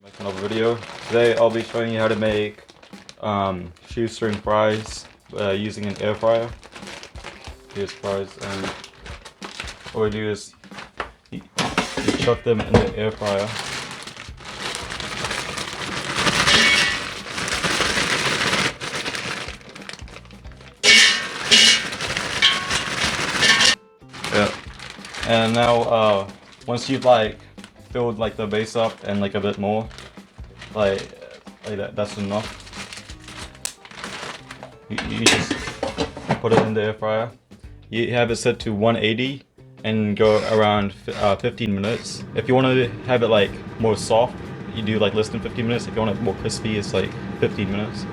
Back another video. Today I'll be showing you how to make shoestring fries using an air fryer. Here's fries, and what we do is you chuck them in the air fryer. Yeah. And now once you've filled the base up and a bit more, like that's enough. You just put it in the air fryer. You have it set to 180 and go around 15 minutes. If you want to have it more soft, you do less than 15 minutes. If you want it more crispy, it's 15 minutes.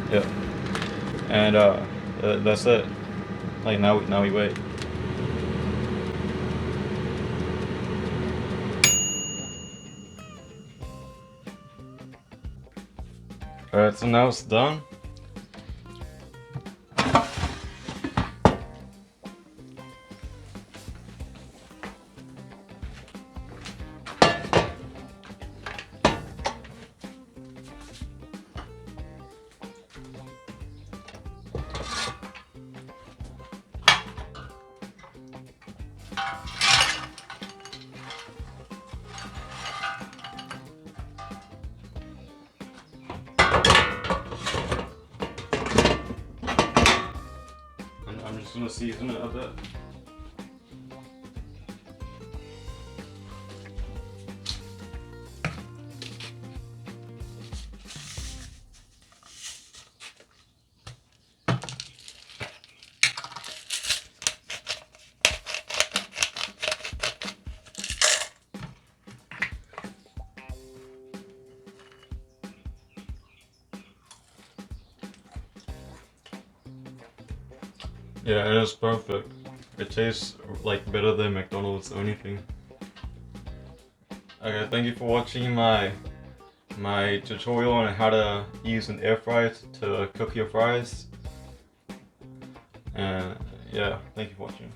Yeah. And that's it. Now we wait. Alright, so now it's done. I'm just gonna season it a bit. Yeah, it is perfect. It tastes better than McDonald's or anything. Okay, thank you for watching my tutorial on how to use an air fryer to cook your fries. And yeah, thank you for watching.